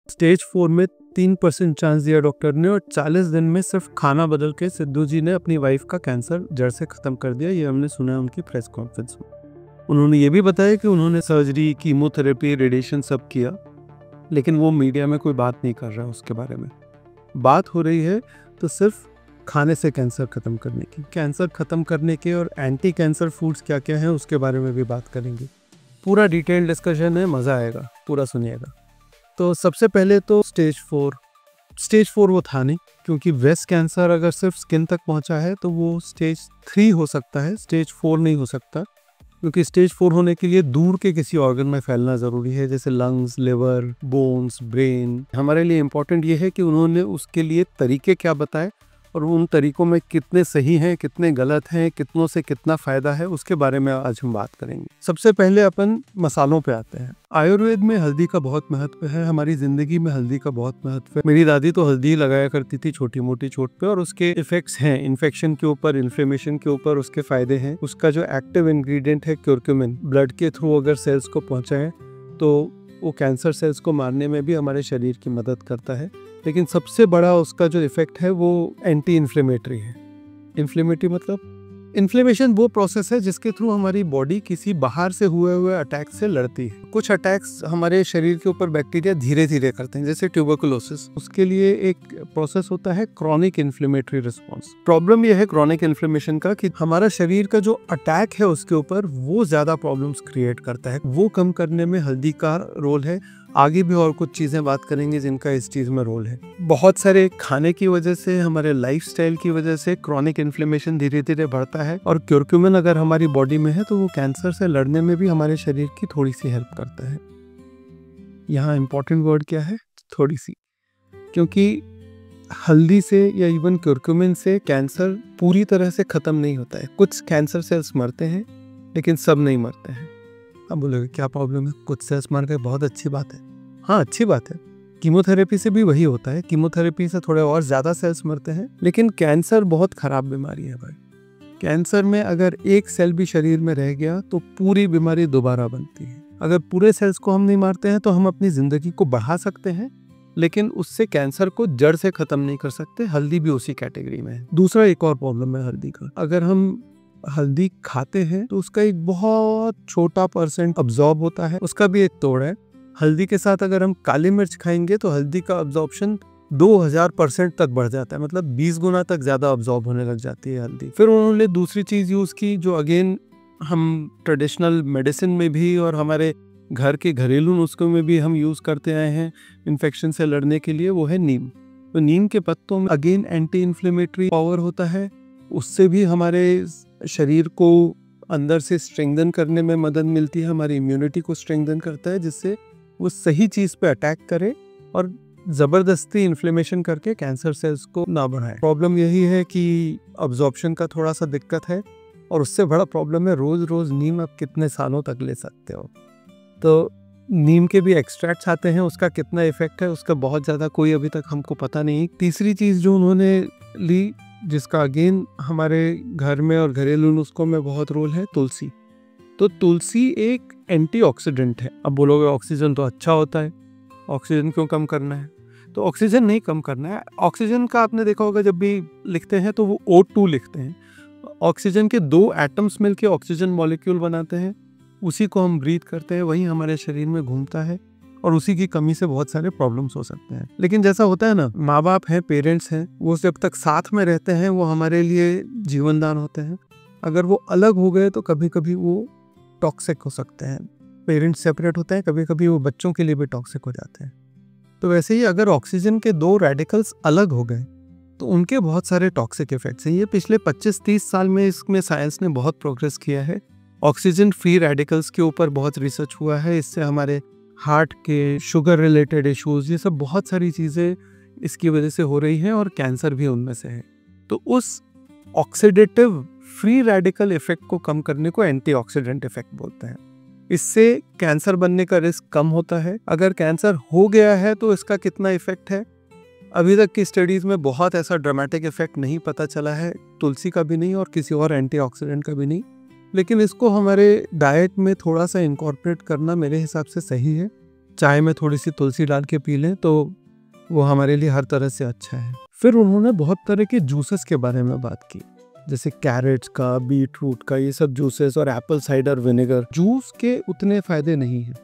Stage 4 में 3% chance दिया doctor ने और 40 दिन में सिर्फ खाना बदल के सिद्धू जी ने अपनी वाइफ का कैंसर जड़ से ख़त्म कर दिया। ये हमने सुना है उनकी प्रेस कॉन्फ्रेंस में। उन्होंने ये भी बताया कि उन्होंने सर्जरी, कीमोथेरेपी, रेडिएशन सब किया, लेकिन वो मीडिया में कोई बात नहीं कर रहा उसके बारे में। बात हो रही है तो सिर्फ खाने से कैंसर ख़त्म करने की। कैंसर ख़त्म करने के और एंटी कैंसर फूड्स क्या क्या हैं उसके बारे में भी बात करेंगे। पूरा डिटेल डिस्कशन है, मज़ा आएगा, पूरा सुनिएगा। तो सबसे पहले तो स्टेज 4 वो था नहीं, क्योंकि ब्रेस्ट कैंसर अगर सिर्फ स्किन तक पहुंचा है तो वो स्टेज 3 हो सकता है, स्टेज 4 नहीं हो सकता, क्योंकि स्टेज 4 होने के लिए दूर के किसी ऑर्गन में फैलना ज़रूरी है, जैसे लंग्स, लिवर, बोन्स, ब्रेन। हमारे लिए इम्पोर्टेंट ये है कि उन्होंने उसके लिए तरीके क्या बताए और उन तरीकों में कितने सही हैं, कितने गलत हैं, कितनों से कितना फ़ायदा है, उसके बारे में आज हम बात करेंगे। सबसे पहले अपन मसालों पे आते हैं। आयुर्वेद में हल्दी का बहुत महत्व है, हमारी ज़िंदगी में हल्दी का बहुत महत्व है। मेरी दादी तो हल्दी लगाया करती थी छोटी मोटी चोट पे, और उसके इफेक्ट्स हैं इन्फेक्शन के ऊपर, इन्फ्लेमेशन के ऊपर, उसके फ़ायदे हैं। उसका जो एक्टिव इंग्रेडिएंट है क्यूरक्यूमिन, ब्लड के थ्रू अगर सेल्स को पहुँचाएँ तो वो कैंसर सेल्स को मारने में भी हमारे शरीर की मदद करता है। लेकिन सबसे बड़ा उसका जो इफ़ेक्ट है वो एंटी इन्फ्लेमेटरी है। इन्फ्लेमेटरी मतलब इन्फ्लेमेशन वो प्रोसेस है जिसके थ्रू हमारी बॉडी किसी बाहर से हुए अटैक से लड़ती है। कुछ अटैक्स हमारे शरीर के ऊपर बैक्टीरिया धीरे धीरे करते हैं, जैसे ट्यूबरकुलोसिस। उसके लिए एक प्रोसेस होता है क्रॉनिक इन्फ्लेमेटरी रिस्पॉन्स। प्रॉब्लम यह है क्रॉनिक इन्फ्लेमेशन का कि हमारा शरीर का जो अटैक है उसके ऊपर वो ज़्यादा प्रॉब्लम्स क्रिएट करता है। वो कम करने में हल्दी का रोल है। आगे भी और कुछ चीज़ें बात करेंगे जिनका इस चीज़ में रोल है। बहुत सारे खाने की वजह से, हमारे लाइफस्टाइल की वजह से क्रॉनिक इन्फ्लेमेशन धीरे धीरे बढ़ता है, और क्यूरक्यूमिन अगर हमारी बॉडी में है तो वो कैंसर से लड़ने में भी हमारे शरीर की थोड़ी सी हेल्प करता है। यहाँ इंपॉर्टेंट वर्ड क्या है? थोड़ी सी, क्योंकि हल्दी से या इवन क्यूरक्यूमिन से कैंसर पूरी तरह से ख़त्म नहीं होता है। कुछ कैंसर सेल्स मरते हैं लेकिन सब नहीं मरते हैं। अब बोलोगे क्या प्रॉब्लम है, कुछ सेल्स मर गए, बहुत अच्छी बात है। हाँ, अच्छी बात है। कीमोथेरेपी से भी वही होता है, कीमोथेरेपी से थोड़े और ज़्यादा सेल्स मरते हैं। लेकिन कैंसर बहुत ख़राब बीमारी है भाई। कैंसर में अगर एक सेल भी शरीर में रह गया तो पूरी बीमारी दोबारा बनती है। अगर पूरे सेल्स को हम नहीं मारते हैं तो हम अपनी ज़िंदगी को बढ़ा सकते हैं, लेकिन उससे कैंसर को जड़ से ख़त्म नहीं कर सकते। हल्दी भी उसी कैटेगरी में है। दूसरा एक और प्रॉब्लम है हल्दी का, अगर हम हल्दी खाते हैं तो उसका एक बहुत छोटा % अब्जॉर्ब होता है, उसका भी एक तोड़ है। हल्दी के साथ अगर हम काली मिर्च खाएंगे तो हल्दी का अब्जॉर्प्शन 2000% तक बढ़ जाता है, मतलब 20 गुना तक ज़्यादा अब्जॉर्ब होने लग जाती है हल्दी। फिर उन्होंने दूसरी चीज़ यूज़ की जो अगेन हम ट्रेडिशनल मेडिसिन में भी और हमारे घर के घरेलू नुस्खों में भी हम यूज़ करते आए हैं इन्फेक्शन से लड़ने के लिए, वो है नीम। तो नीम के पत्तों में अगेन एंटी इन्फ्लेमेटरी पावर होता है, उससे भी हमारे शरीर को अंदर से स्ट्रेंथन करने में मदद मिलती है, हमारी इम्यूनिटी को स्ट्रेंथन करता है, जिससे वो सही चीज़ पे अटैक करे और ज़बरदस्ती इन्फ्लेमेशन करके कैंसर सेल्स को ना बढ़ाए। प्रॉब्लम यही है कि अब्जॉर्प्शन का थोड़ा सा दिक्कत है, और उससे बड़ा प्रॉब्लम है रोज़ रोज़ नीम आप कितने सालों तक ले सकते हो। तो नीम के भी एक्सट्रैक्ट्स आते हैं, उसका कितना इफेक्ट है उसका बहुत ज़्यादा कोई अभी तक हमको पता नहीं। तीसरी चीज़ जो उन्होंने ली, जिसका अगेन हमारे घर में और घरेलू नुस्खों में बहुत रोल है, तुलसी। तो तुलसी एक एंटीऑक्सीडेंट है। अब बोलोगे ऑक्सीजन तो अच्छा होता है, ऑक्सीजन क्यों कम करना है? तो ऑक्सीजन नहीं कम करना है। ऑक्सीजन का आपने देखा होगा जब भी लिखते हैं तो वो O2 लिखते हैं। ऑक्सीजन के 2 एटम्स मिलके ऑक्सीजन मॉलिक्यूल बनाते हैं, उसी को हम ब्रीथ करते हैं, वही हमारे शरीर में घूमता है, और उसी की कमी से बहुत सारे प्रॉब्लम्स हो सकते हैं। लेकिन जैसा होता है ना, माँ बाप हैं, पेरेंट्स हैं, वो जब तक साथ में रहते हैं वो हमारे लिए जीवनदान होते हैं। अगर वो अलग हो गए तो कभी कभी वो टॉक्सिक हो सकते हैं। पेरेंट्स सेपरेट होते हैं, कभी कभी वो बच्चों के लिए भी टॉक्सिक हो जाते हैं। तो वैसे ही अगर ऑक्सीजन के 2 रेडिकल्स अलग हो गए तो उनके बहुत सारे टॉक्सिक इफेक्ट्स हैं। ये पिछले 25-30 साल में इसमें साइंस ने बहुत प्रोग्रेस किया है। ऑक्सीजन फ्री रेडिकल्स के ऊपर बहुत रिसर्च हुआ है, इससे हमारे हार्ट के, शुगर रिलेटेड इश्यूज, ये सब बहुत सारी चीज़ें इसकी वजह से हो रही हैं, और कैंसर भी उनमें से है। तो उस ऑक्सीडेटिव फ्री रेडिकल इफेक्ट को कम करने को एंटीऑक्सीडेंट इफेक्ट बोलते हैं। इससे कैंसर बनने का रिस्क कम होता है। अगर कैंसर हो गया है तो इसका कितना इफेक्ट है, अभी तक की स्टडीज़ में बहुत ऐसा ड्रामेटिक इफेक्ट नहीं पता चला है, तुलसी का भी नहीं और किसी और एंटीऑक्सीडेंट का भी नहीं। लेकिन इसको हमारे डाइट में थोड़ा सा इनकॉर्पोरेट करना मेरे हिसाब से सही है। चाय में थोड़ी सी तुलसी डाल के पी लें तो वो हमारे लिए हर तरह से अच्छा है। फिर उन्होंने बहुत तरह के जूसेस के बारे में बात की, जैसे कैरेट्स का, बीट रूट का, ये सब जूसेस, और एप्पल साइडर विनेगर। जूस के उतने फायदे नहीं हैं,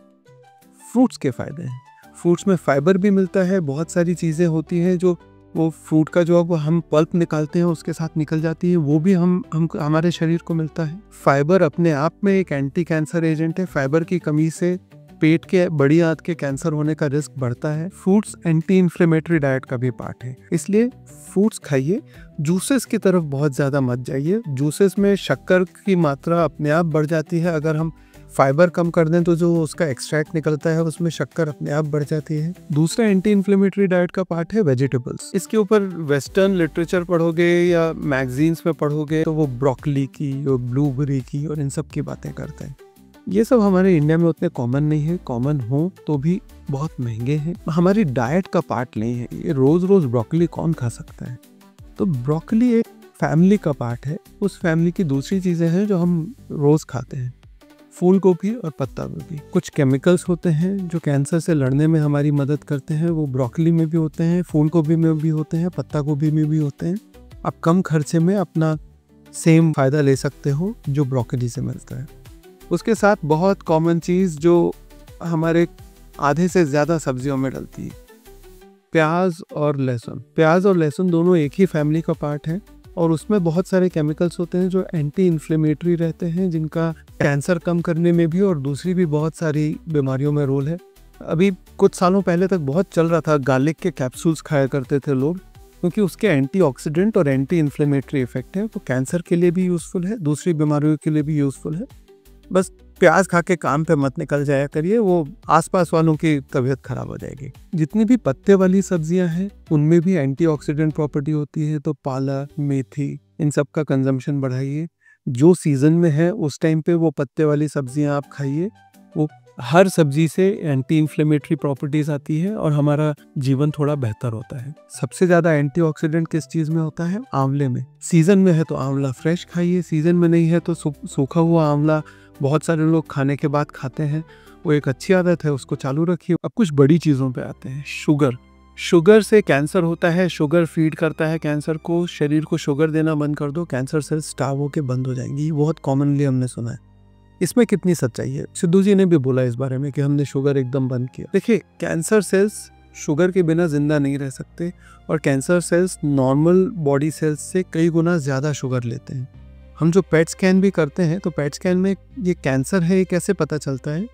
फ्रूट्स के फायदे हैं। फ्रूट्स में फाइबर भी मिलता है, बहुत सारी चीज़ें होती हैं जो वो फ्रूट का जो अब हम पल्प निकालते हैं उसके साथ निकल जाती है, वो भी हम हमारे शरीर को मिलता है। फाइबर अपने आप में एक एंटी कैंसर एजेंट है। फाइबर की कमी से पेट के बड़ी आंत के कैंसर होने का रिस्क बढ़ता है। फ्रूट्स एंटी इन्फ्लेमेटरी डाइट का भी पार्ट है, इसलिए फ्रूट्स खाइए। जूसेस की तरफ बहुत ज़्यादा मत जाइए। जूसेस में शक्कर की मात्रा अपने आप बढ़ जाती है। अगर हम फाइबर कम कर दें तो जो उसका एक्सट्रैक्ट निकलता है उसमें शक्कर अपने आप बढ़ जाती है। दूसरा एंटी इन्फ्लेमेटरी डाइट का पार्ट है वेजिटेबल्स। इसके ऊपर वेस्टर्न लिटरेचर पढ़ोगे या मैगजीन्स में पढ़ोगे तो वो ब्रोकली की और ब्लूबेरी की और इन सब की बातें करते हैं। ये सब हमारे इंडिया में उतने कॉमन नहीं है, कॉमन हो तो भी बहुत महंगे हैं, हमारी डाइट का पार्ट नहीं है। ये रोज रोज ब्रोकली कौन खा सकता है? तो ब्रोकली एक फैमिली का पार्ट है, उस फैमिली की दूसरी चीज़ें हैं जो हम रोज खाते हैं, फूल गोभी और पत्ता गोभी। कुछ केमिकल्स होते हैं जो कैंसर से लड़ने में हमारी मदद करते हैं, वो ब्रोकली में भी होते हैं, फूल गोभी में भी होते हैं, पत्ता गोभी में भी होते हैं। आप कम खर्चे में अपना सेम फायदा ले सकते हो जो ब्रोकली से मिलता है। उसके साथ बहुत कॉमन चीज़ जो हमारे आधे से ज़्यादा सब्जियों में डलती है, प्याज और लहसुन। प्याज और लहसुन दोनों एक ही फैमिली का पार्ट है और उसमें बहुत सारे केमिकल्स होते हैं जो एंटी इन्फ्लेमेटरी रहते हैं, जिनका कैंसर कम करने में भी और दूसरी भी बहुत सारी बीमारियों में रोल है। अभी कुछ सालों पहले तक बहुत चल रहा था, गार्लिक के कैप्सूल्स खाया करते थे लोग, क्योंकि उसके एंटीऑक्सीडेंट और एंटी इन्फ्लेमेटरी इफेक्ट है। तो कैंसर के लिए भी यूज़फुल है, दूसरी बीमारियों के लिए भी यूज़फुल है। बस प्याज खा के काम पे मत निकल जाया करिए, वो आसपास वालों की तबीयत खराब हो जाएगी। जितनी भी पत्ते वाली सब्जियां हैं उनमें भी एंटीऑक्सीडेंट प्रॉपर्टी होती है, तो पालक, मेथी, इन सब का कंजम्पशन बढ़ाइए। जो सीजन में है उस टाइम पे वो पत्ते वाली सब्जियां आप खाइए। वो हर सब्जी से एंटी इन्फ्लेमेटरी प्रॉपर्टीज आती है और हमारा जीवन थोड़ा बेहतर होता है। सबसे ज्यादा एंटीऑक्सीडेंट किस चीज में होता है? आंवले में। सीजन में है तो आंवला फ्रेश खाइए, सीजन में नहीं है तो सूखा हुआ आंवला बहुत सारे लोग खाने के बाद खाते हैं, वो एक अच्छी आदत है, उसको चालू रखिए। अब कुछ बड़ी चीज़ों पे आते हैं। शुगर से कैंसर होता है, शुगर फीड करता है कैंसर को। शरीर को शुगर देना बंद कर दो, कैंसर सेल्स स्टार्व होकर बंद हो जाएंगी। बहुत कॉमनली हमने सुना है। इसमें कितनी सच्चाई है? सिद्धू जी ने भी बोला इस बारे में कि हमने शुगर एकदम बंद किया। देखिए, कैंसर सेल्स शुगर के बिना जिंदा नहीं रह सकते और cancer cells normal body cells से कई गुना ज़्यादा शुगर लेते हैं। हम जो पेट स्कैन भी करते हैं तो पेट स्कैन में ये कैंसर है ये कैसे पता चलता है?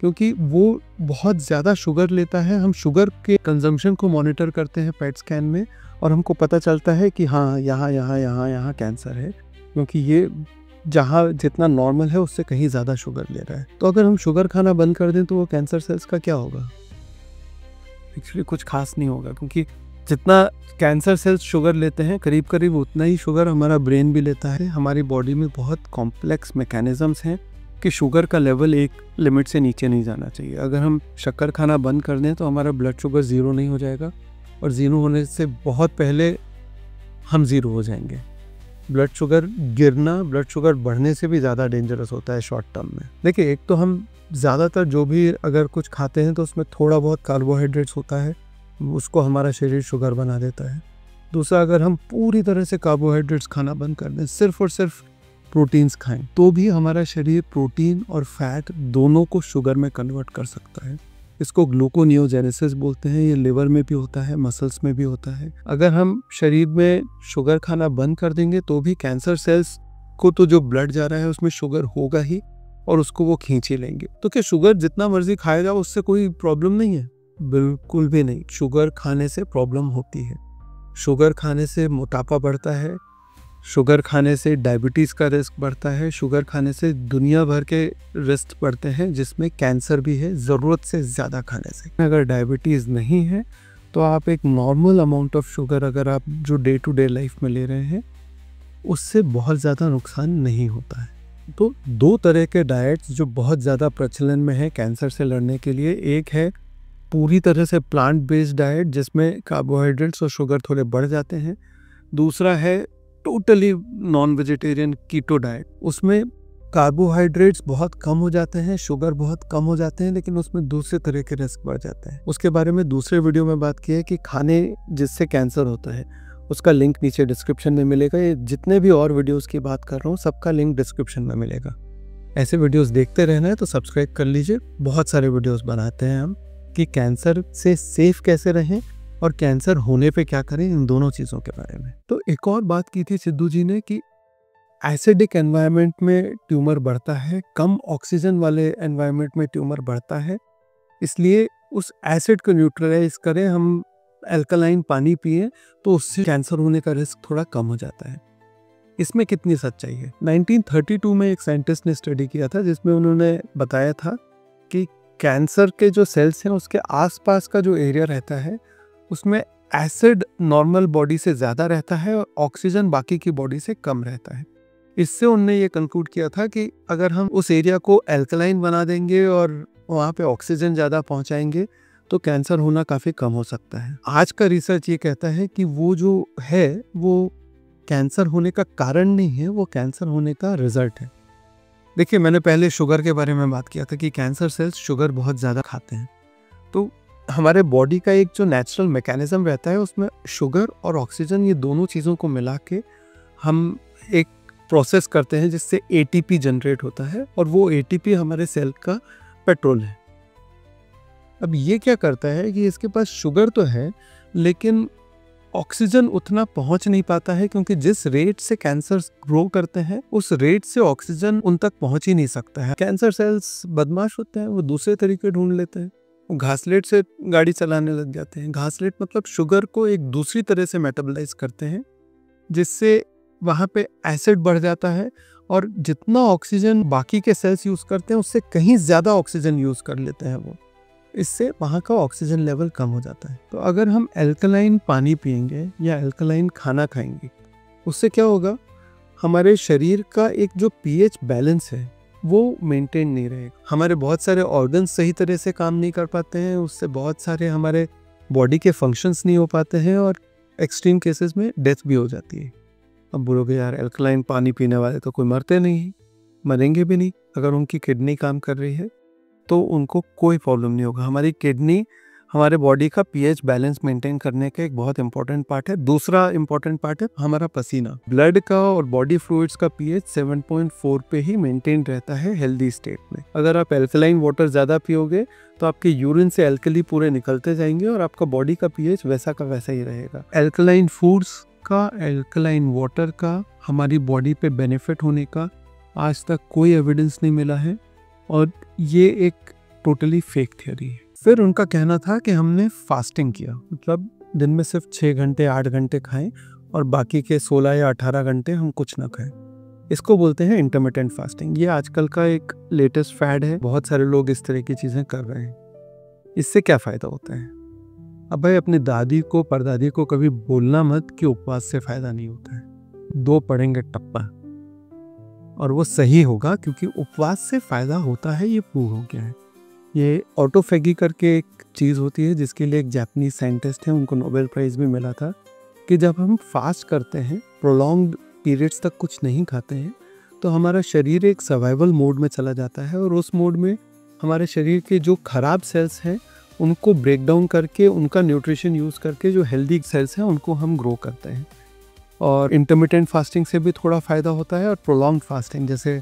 क्योंकि वो बहुत ज़्यादा शुगर लेता है। हम शुगर के कंजम्पशन को मॉनिटर करते हैं पेट स्कैन में और हमको पता चलता है कि हाँ, यहाँ कैंसर है, क्योंकि ये जहाँ जितना नॉर्मल है उससे कहीं ज़्यादा शुगर ले रहा है। तो अगर हम शुगर खाना बंद कर दें तो वो कैंसर सेल्स का क्या होगा? एक्चुअली कुछ खास नहीं होगा, क्योंकि जितना कैंसर सेल्स शुगर लेते हैं करीब करीब उतना ही शुगर हमारा ब्रेन भी लेता है। हमारी बॉडी में बहुत कॉम्प्लेक्स मैकेनिज्म्स हैं कि शुगर का लेवल एक लिमिट से नीचे नहीं जाना चाहिए। अगर हम शक्कर खाना बंद कर दें तो हमारा ब्लड शुगर ज़ीरो नहीं हो जाएगा और ज़ीरो होने से बहुत पहले हम ज़ीरो हो जाएंगे। ब्लड शुगर गिरना ब्लड शुगर बढ़ने से भी ज़्यादा डेंजरस होता है शॉर्ट टर्म में। देखिए, एक तो हम ज़्यादातर जो भी अगर कुछ खाते हैं तो उसमें थोड़ा बहुत कार्बोहाइड्रेट्स होता है, उसको हमारा शरीर शुगर बना देता है। दूसरा, अगर हम पूरी तरह से कार्बोहाइड्रेट्स खाना बंद कर दें, सिर्फ और सिर्फ प्रोटीन्स खाएं, तो भी हमारा शरीर प्रोटीन और फैट दोनों को शुगर में कन्वर्ट कर सकता है। इसको ग्लूकोनियोजेनेसिस बोलते हैं। ये लिवर में भी होता है, मसल्स में भी होता है। अगर हम शरीर में शुगर खाना बंद कर देंगे तो भी कैंसर सेल्स को तो जो ब्लड जा रहा है उसमें शुगर होगा ही और उसको वो खींच ही लेंगे। तो क्या शुगर जितना मर्जी खाएगा उससे कोई प्रॉब्लम नहीं है? बिल्कुल भी नहीं। शुगर खाने से प्रॉब्लम होती है। शुगर खाने से मोटापा बढ़ता है, शुगर खाने से डायबिटीज़ का रिस्क बढ़ता है, शुगर खाने से दुनिया भर के रिस्क बढ़ते हैं जिसमें कैंसर भी है, ज़रूरत से ज़्यादा खाने से। अगर डायबिटीज़ नहीं है तो आप एक नॉर्मल अमाउंट ऑफ शुगर अगर आप जो डे टू डे लाइफ में ले रहे हैं उससे बहुत ज़्यादा नुकसान नहीं होता है। तो दो तरह के डाइट्स जो बहुत ज़्यादा प्रचलन में है कैंसर से लड़ने के लिए, एक है पूरी तरह से प्लांट बेस्ड डाइट जिसमें कार्बोहाइड्रेट्स और शुगर थोड़े बढ़ जाते हैं। दूसरा है totally non vegetarian keto diet, उसमें कार्बोहाइड्रेट्स बहुत कम हो जाते हैं, शुगर बहुत कम हो जाते हैं, लेकिन उसमें दूसरे तरह के रिस्क बढ़ जाते हैं। उसके बारे में दूसरे वीडियो में बात की है कि खाने जिससे कैंसर होता है उसका लिंक नीचे डिस्क्रिप्शन में मिलेगा। ये जितने भी और वीडियोस की बात कर रहा हूँ सबका लिंक डिस्क्रिप्शन में मिलेगा। ऐसे वीडियोस देखते रहना है तो सब्सक्राइब कर लीजिए। बहुत सारे वीडियोस बनाते हैं हम कि कैंसर से सेफ कैसे रहें और कैंसर होने पे क्या करें, इन दोनों चीज़ों के बारे में। तो एक और बात की थी सिद्धू जी ने कि एसिडिक एनवायरनमेंट में ट्यूमर बढ़ता है, कम ऑक्सीजन वाले एनवायरनमेंट में ट्यूमर बढ़ता है, इसलिए उस एसिड को न्यूट्रलाइज करें, हम अल्कलाइन पानी पिए तो उससे कैंसर होने का रिस्क थोड़ा कम हो जाता है। इसमें कितनी सच्चाई है? 1932 में एक साइंटिस्ट ने स्टडी किया था जिसमें उन्होंने बताया था कि कैंसर के जो सेल्स हैं उसके आसपास का जो एरिया रहता है उसमें एसिड नॉर्मल बॉडी से ज़्यादा रहता है और ऑक्सीजन बाकी की बॉडी से कम रहता है। इससे उन्होंने ये कंक्लूड किया था कि अगर हम उस एरिया को अल्कलाइन बना देंगे और वहाँ पे ऑक्सीजन ज़्यादा पहुँचाएंगे तो कैंसर होना काफ़ी कम हो सकता है। आज का रिसर्च ये कहता है कि वो जो है वो कैंसर होने का कारण नहीं है, वो कैंसर होने का रिजल्ट है। देखिए, मैंने पहले शुगर के बारे में बात किया था कि कैंसर सेल्स शुगर बहुत ज़्यादा खाते हैं। तो हमारे बॉडी का एक जो नेचुरल मैकेनिज्म रहता है उसमें शुगर और ऑक्सीजन ये दोनों चीज़ों को मिला के हम एक प्रोसेस करते हैं जिससे एटीपी जनरेट होता है और वो एटीपी हमारे सेल का पेट्रोल है। अब ये क्या करता है कि इसके पास शुगर तो है लेकिन ऑक्सीजन उतना पहुंच नहीं पाता है, क्योंकि जिस रेट से कैंसर ग्रो करते हैं उस रेट से ऑक्सीजन उन तक पहुंच ही नहीं सकता है। कैंसर सेल्स बदमाश होते हैं, वो दूसरे तरीके ढूंढ लेते हैं, वो घासलेट से गाड़ी चलाने लग जाते हैं। घासलेट मतलब शुगर को एक दूसरी तरह से मेटाबोलाइज करते हैं जिससे वहाँ पे एसिड बढ़ जाता है और जितना ऑक्सीजन बाकी के सेल्स यूज़ करते हैं उससे कहीं ज़्यादा ऑक्सीजन यूज़ कर लेते हैं वो। इससे वहाँ का ऑक्सीजन लेवल कम हो जाता है। तो अगर हम अल्कलाइन पानी पिएंगे या अल्कलाइन खाना खाएंगे उससे क्या होगा, हमारे शरीर का एक जो पीएच बैलेंस है वो मेंटेन नहीं रहेगा। हमारे बहुत सारे ऑर्गन्स सही तरह से काम नहीं कर पाते हैं, उससे बहुत सारे हमारे बॉडी के फंक्शंस नहीं हो पाते हैं और एक्सट्रीम केसेस में डेथ भी हो जाती है। अब बोलोगे यार अल्कलाइन पानी पीने वाले तो कोई मरते नहीं, मरेंगे भी नहीं। अगर उनकी किडनी काम कर रही है तो उनको कोई प्रॉब्लम नहीं होगा। हमारी किडनी हमारे बॉडी का पीएच बैलेंस मेंटेन करने का एक बहुत इंपॉर्टेंट पार्ट है। दूसरा इंपॉर्टेंट पार्ट है हमारा पसीना। ब्लड का और बॉडी फ्लूइड्स का पीएच 7.4 पे ही मेंटेन रहता है हेल्दी स्टेट में। अगर आप अल्कलाइन वाटर ज़्यादा पियोगे तो आपके यूरिन से अल्कली पूरे निकलते जाएंगे और आपका बॉडी का पीएच वैसा का वैसा ही रहेगा। अल्कलाइन फूड्स का, अल्कलाइन वाटर का हमारी बॉडी पे बेनिफिट होने का आज तक कोई एविडेंस नहीं मिला है और ये एक टोटली फेक थ्योरी है। फिर उनका कहना था कि हमने फास्टिंग किया, मतलब दिन में सिर्फ 6 घंटे 8 घंटे खाएं और बाकी के 16 या 18 घंटे हम कुछ ना खाएं। इसको बोलते हैं इंटरमिटेंट फास्टिंग। ये आजकल का एक लेटेस्ट फैड है, बहुत सारे लोग इस तरह की चीज़ें कर रहे हैं। इससे क्या फ़ायदा होता है? अब भाई अपनी दादी को परदादी को कभी बोलना मत कि उपवास से फ़ायदा नहीं होता है। 2 पढ़ेंगे टप्पा और वो सही होगा, क्योंकि उपवास से फ़ायदा होता है, ये प्रूव हो गया है। ये ऑटोफेगी करके एक चीज़ होती है जिसके लिए एक जापानीज साइंटिस्ट हैं, उनको नोबेल प्राइज़ भी मिला था, कि जब हम फास्ट करते हैं, प्रोलॉन्ग्ड पीरियड्स तक कुछ नहीं खाते हैं, तो हमारा शरीर एक सर्वाइवल मोड में चला जाता है और उस मोड में हमारे शरीर के जो खराब सेल्स हैं उनको ब्रेक डाउन करके, उनका न्यूट्रिशन यूज़ करके जो हेल्दी सेल्स हैं उनको हम ग्रो करते हैं। और इंटरमिटेंट फास्टिंग से भी थोड़ा फ़ायदा होता है और प्रोलॉन्ग फास्टिंग, जैसे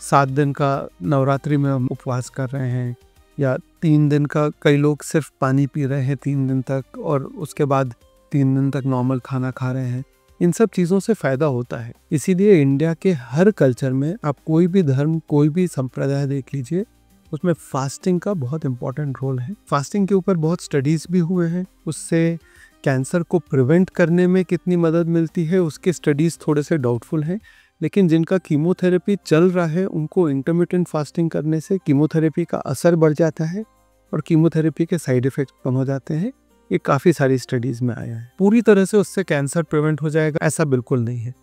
7 दिन का नवरात्रि में हम उपवास कर रहे हैं या 3 दिन का, कई लोग सिर्फ पानी पी रहे हैं 3 दिन तक और उसके बाद 3 दिन तक नॉर्मल खाना खा रहे हैं, इन सब चीज़ों से फ़ायदा होता है। इसीलिए इंडिया के हर कल्चर में आप कोई भी धर्म, कोई भी संप्रदाय देख लीजिए, उसमें फास्टिंग का बहुत इंपॉर्टेंट रोल है। फास्टिंग के ऊपर बहुत स्टडीज़ भी हुए हैं, उससे कैंसर को प्रिवेंट करने में कितनी मदद मिलती है उसके स्टडीज़ थोड़े से डाउटफुल हैं, लेकिन जिनका कीमोथेरेपी चल रहा है उनको इंटरमिटेंट फास्टिंग करने से कीमोथेरेपी का असर बढ़ जाता है और कीमोथेरेपी के साइड इफ़ेक्ट कम हो जाते हैं। ये काफ़ी सारी स्टडीज़ में आया है। पूरी तरह से उससे कैंसर प्रिवेंट हो जाएगा ऐसा बिल्कुल नहीं है।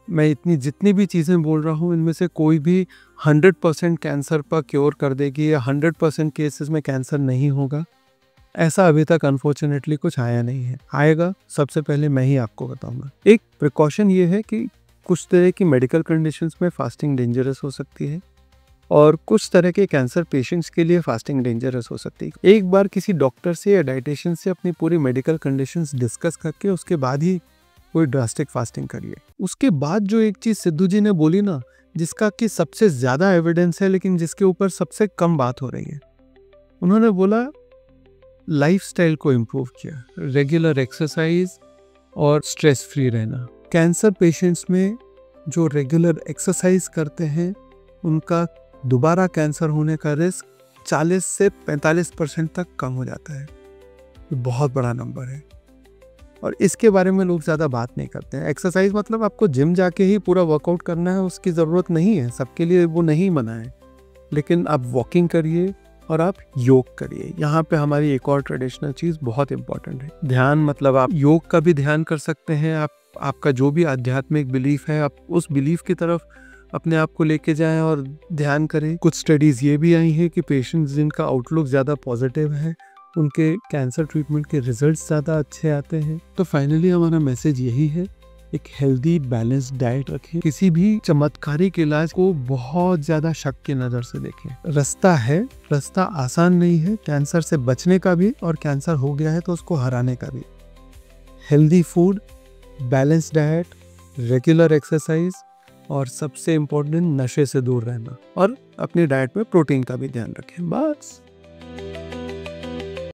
मैं जितनी भी चीज़ें बोल रहा हूँ इनमें से कोई भी 100% कैंसर पर क्योर कर देगी या 100% केसेस में कैंसर नहीं होगा, ऐसा अभी तक अनफॉर्चुनेटली कुछ आया नहीं है। आएगा सबसे पहले मैं ही आपको बताऊंगा। एक प्रिकॉशन ये है कि कुछ तरह की मेडिकल कंडीशंस में फास्टिंग डेंजरस हो सकती है, और कुछ तरह के कैंसर पेशेंट्स के लिए फास्टिंग डेंजरस हो सकती है। एक बार किसी डॉक्टर से या डाइटिशियन से अपनी पूरी मेडिकल कंडीशंस डिस्कस करके उसके बाद ही कोई ड्रास्टिक फास्टिंग करिए। उसके बाद जो एक चीज़ सिद्धू जी ने बोली ना, जिसका कि सबसे ज़्यादा एविडेंस है लेकिन जिसके ऊपर सबसे कम बात हो रही है, उन्होंने बोला लाइफस्टाइल को इम्प्रूव किया, रेगुलर एक्सरसाइज और स्ट्रेस फ्री रहना। कैंसर पेशेंट्स में जो रेगुलर एक्सरसाइज करते हैं उनका दोबारा कैंसर होने का रिस्क 40 से 45% तक कम हो जाता है। ये बहुत बड़ा नंबर है और इसके बारे में लोग ज़्यादा बात नहीं करते हैं। एक्सरसाइज मतलब आपको जिम जाके ही पूरा वर्कआउट करना है, उसकी ज़रूरत नहीं है, सबके लिए वो नहीं मना है। लेकिन आप वॉकिंग करिए और आप योग करिए। यहाँ पे हमारी एक और ट्रेडिशनल चीज़ बहुत इंपॉर्टेंट है, ध्यान। मतलब आप योग का भी ध्यान कर सकते हैं। आपका जो भी आध्यात्मिक बिलीफ है, आप उस बिलीफ की तरफ अपने आप को लेके जाएं और ध्यान करें। कुछ स्टडीज़ ये भी आई हैं कि पेशेंट्स जिनका आउटलुक ज़्यादा पॉजिटिव है उनके कैंसर ट्रीटमेंट के रिजल्ट्स ज़्यादा अच्छे आते हैं। तो फाइनली हमारा मैसेज यही है, एक हेल्दी बैलेंस्ड डाइट रखें। किसी भी चमत्कारिक इलाज को बहुत ज़्यादा शक की नज़र से देखें। रास्ता है, रास्ता आसान नहीं है, कैंसर से बचने का भी और कैंसर हो गया है तो उसको हराने का भी। Healthy food, balanced diet, regular exercise और सबसे इम्पोर्टेंट नशे से दूर रहना, और अपनी डाइट में प्रोटीन का भी ध्यान रखें। बस।